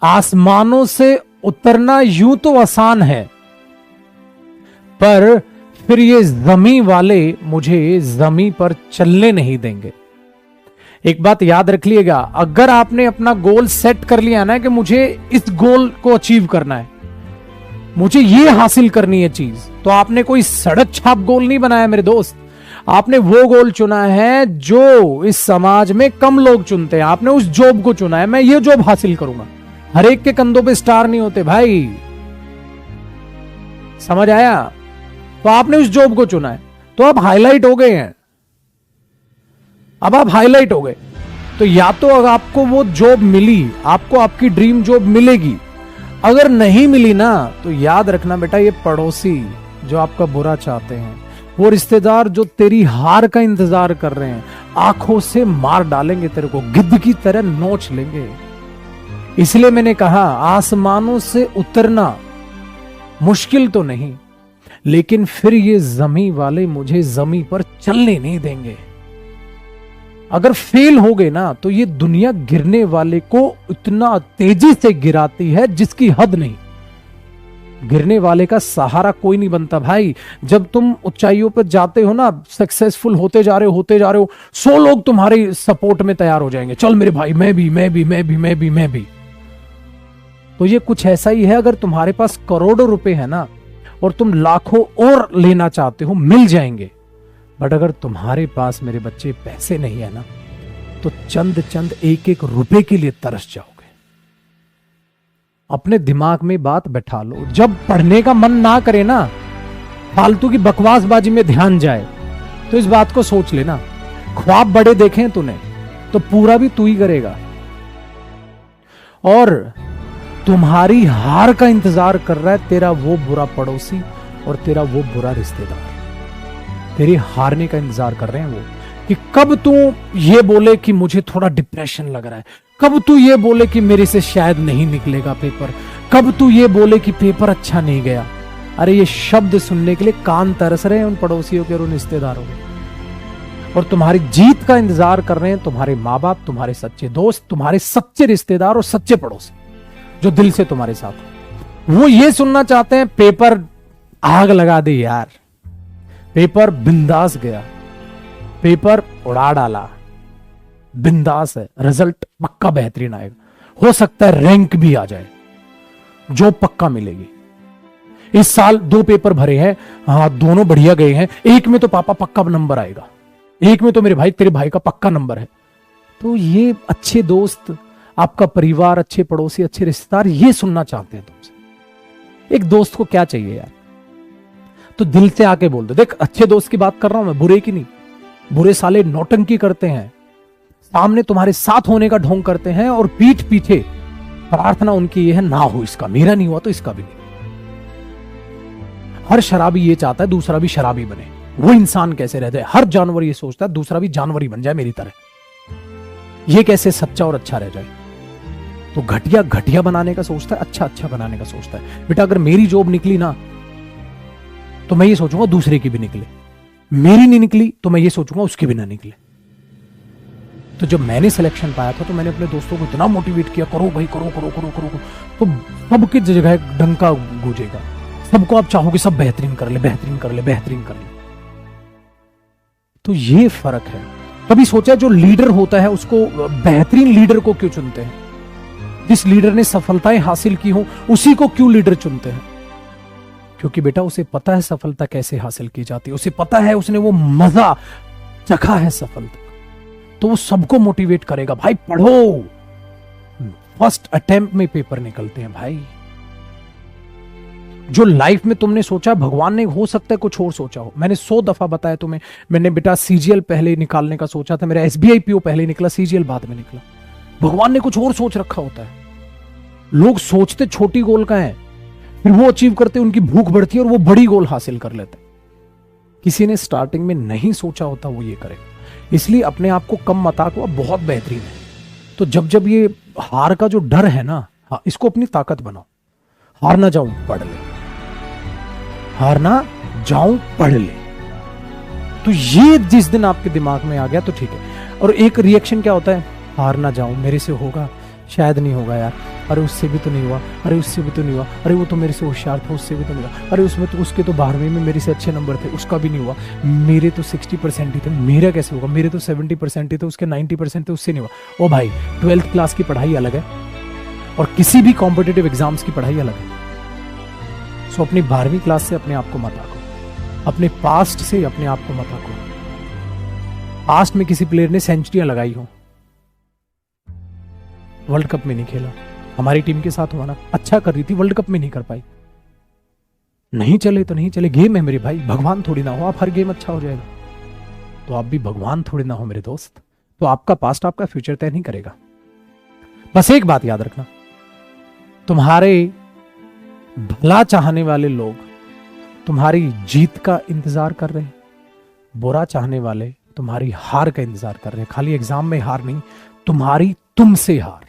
आसमानों से उतरना यूं तो आसान है, पर फिर ये जमी वाले मुझे जमी पर चलने नहीं देंगे। एक बात याद रख लिएगा, अगर आपने अपना गोल सेट कर लिया ना कि मुझे इस गोल को अचीव करना है, मुझे ये हासिल करनी है चीज, तो आपने कोई सड़क छाप गोल नहीं बनाया मेरे दोस्त। आपने वो गोल चुना है जो इस समाज में कम लोग चुनते हैं। आपने उस जॉब को चुना है, मैं ये जॉब हासिल करूंगा। हर एक के कंधों पे स्टार नहीं होते भाई, समझ आया? तो आपने उस जॉब को चुना है, तो आप हाईलाइट हो गए हैं। अब आप हाईलाइट हो गए, तो या तो अगर आपको वो जॉब मिली, आपको आपकी ड्रीम जॉब मिलेगी। अगर नहीं मिली ना, तो याद रखना बेटा, ये पड़ोसी जो आपका बुरा चाहते हैं, वो रिश्तेदार जो तेरी हार का इंतजार कर रहे हैं, आंखों से मार डालेंगे तेरे को, गिद्ध की तरह नोच लेंगे। इसलिए मैंने कहा, आसमानों से उतरना मुश्किल तो नहीं, लेकिन फिर ये जमी वाले मुझे जमी पर चलने नहीं देंगे। अगर फेल हो गए ना, तो ये दुनिया गिरने वाले को इतना तेजी से गिराती है जिसकी हद नहीं। गिरने वाले का सहारा कोई नहीं बनता भाई। जब तुम ऊंचाइयों पर जाते हो ना, सक्सेसफुल होते जा रहे हो, 100 लोग तुम्हारे सपोर्ट में तैयार हो जाएंगे, चल मेरे भाई, मैं भी। तो ये कुछ ऐसा ही है। अगर तुम्हारे पास करोड़ों रुपए है ना, और तुम लाखों और लेना चाहते हो, मिल जाएंगे। बट अगर तुम्हारे पास मेरे बच्चे पैसे नहीं है ना, तो चंद एक एक रुपए के लिए तरस जाओगे। अपने दिमाग में बात बैठा लो, जब पढ़ने का मन ना करे ना, फालतू की बकवासबाजी में ध्यान जाए, तो इस बात को सोच लेना, ख्वाब बड़े देखे तूने तो पूरा भी तू ही करेगा। और तुम्हारी हार का इंतजार कर रहा है तेरा वो बुरा पड़ोसी और तेरा वो बुरा रिश्तेदार। तेरी हारने का इंतजार कर रहे हैं वो, कि कब तू ये बोले कि मुझे थोड़ा डिप्रेशन लग रहा है, कब तू ये बोले कि मेरे से शायद नहीं निकलेगा पेपर, कब तू ये बोले कि पेपर अच्छा नहीं गया। अरे ये शब्द सुनने के लिए कान तरस रहे हैं उन पड़ोसियों के और उन रिश्तेदारों के। और तुम्हारी जीत का इंतजार कर रहे हैं तुम्हारे माँ बाप, तुम्हारे सच्चे दोस्त, तुम्हारे सच्चे रिश्तेदार और सच्चे पड़ोसी जो दिल से तुम्हारे साथ। वो ये सुनना चाहते हैं, पेपर आग लगा दे यार, पेपर बिंदास गया, पेपर उड़ा डाला, बिंदास है, रिजल्ट पक्का बेहतरीन आएगा, हो सकता है रैंक भी आ जाए, जो पक्का मिलेगी। इस साल 2 पेपर भरे हैं, हाँ दोनों बढ़िया गए हैं, एक में तो पापा पक्का नंबर आएगा, एक में तो मेरे भाई, तेरे भाई का पक्का नंबर है। तो ये अच्छे दोस्त, आपका परिवार, अच्छे पड़ोसी, अच्छे रिश्तेदार ये सुनना चाहते हैं तुमसे। एक दोस्त को क्या चाहिए यार, तो दिल से आके बोल दो। देख, अच्छे दोस्त की बात कर रहा हूं मैं, बुरे की नहीं। बुरे साले नौटंकी करते हैं, सामने तुम्हारे साथ होने का ढोंग करते हैं, और पीठ पीछे प्रार्थना उनकी ये है, ना हो इसका, मेरा नहीं हुआ तो इसका भी नहीं। हर शराबी ये चाहता है दूसरा भी शराबी बने, वो इंसान कैसे रह जाए। हर जानवर ये सोचता है दूसरा भी जानवर ही बन जाए मेरी तरह, ये कैसे सच्चा और अच्छा रह जाए। तो घटिया घटिया बनाने का सोचता है, अच्छा अच्छा बनाने का सोचता है। बेटा अगर मेरी जॉब निकली ना, तो मैं ये सोचूंगा दूसरे की भी निकले, मेरी नहीं निकली तो मैं ये सोचूंगा उसकी भी ना निकले। तो जब मैंने सिलेक्शन पाया था, तो मैंने अपने दोस्तों को इतना मोटिवेट किया, करो भाई करो करो करो करो, तो सबकी जगह डंका गूंजेगा, सबको आप चाहोगे सब बेहतरीन कर ले, बेहतरीन कर ले, बेहतरीन कर ले। तो ये फर्क है। कभी सोचा जो लीडर होता है उसको, बेहतरीन लीडर को क्यों चुनते हैं? जिस लीडर ने सफलताएं हासिल की हो उसी को क्यों लीडर चुनते हैं? क्योंकि बेटा उसे पता है सफलता कैसे हासिल की जाती है, उसे पता है, उसने वो मजा चखा है सफलता, तो वो सबको मोटिवेट करेगा, भाई पढ़ो, फर्स्ट अटेम्प्ट में पेपर निकलते हैं भाई। जो लाइफ में तुमने सोचा, भगवान ने हो सकता है कुछ और सोचा हो। मैंने 100 दफा बताया तुम्हें, मैंने बेटा सीजीएल पहले निकालने का सोचा था, मेरा एसबीआई पीओ पहले निकला, सीजीएल बाद में निकला। भगवान ने कुछ और सोच रखा होता है। लोग सोचते छोटी गोल का है, फिर वो अचीव करते, उनकी भूख बढ़ती है और वो बड़ी गोल हासिल कर लेते। किसी ने स्टार्टिंग में नहीं सोचा होता वो ये करेगा। इसलिए अपने आप को कम मत आंको, बहुत बेहतरीन है। तो जब जब ये हार का जो डर है ना, इसको अपनी ताकत बनाओ। हार ना जाऊं पढ़ ले, हार ना जाऊं पढ़ ले। तो ये जिस दिन आपके दिमाग में आ गया तो ठीक है। और एक रिएक्शन क्या होता है, हार ना जाऊं, मेरे से होगा शायद नहीं होगा यार, अरे उससे भी तो नहीं हुआ, अरे उससे भी तो नहीं हुआ, अरे वो तो मेरे से होशियार था, उससे भी तो नहीं हुआ, अरे उसमें तो उसके तो 12वीं में मेरे से अच्छे नंबर थे, उसका भी नहीं हुआ, मेरे तो 60% ही थे, मेरा कैसे होगा, मेरे तो 70% ही थे, उसके 90% थे, उससे नहीं हुआ। ओ भाई, 12th क्लास की पढ़ाई अलग है और किसी भी कॉम्पिटेटिव एग्जाम्स की पढ़ाई अलग है। सो अपनी 12वीं क्लास से अपने आप को मत आको, अपने पास्ट से अपने आप को मत आको। पास्ट में किसी प्लेयर ने सेंचुरियां लगाई हो, वर्ल्ड कप में नहीं खेला, हमारी टीम के साथ हुआ ना, अच्छा कर रही थी, वर्ल्ड कप में नहीं कर पाई, नहीं चले तो नहीं चले, गेम है मेरे भाई, भगवान थोड़ी ना हो आप हर गेम अच्छा हो जाएगा, तो आप भी भगवान थोड़ी ना हो मेरे दोस्त। तो आपका पास्ट आपका फ्यूचर तय नहीं करेगा। बस एक बात याद रखना, तुम्हारे भला चाहने वाले लोग तुम्हारी जीत का इंतजार कर रहे हैं, बुरा चाहने वाले तुम्हारी हार का इंतजार कर रहे हैं। खाली एग्जाम में हार नहीं, तुम्हारी तुमसे हार।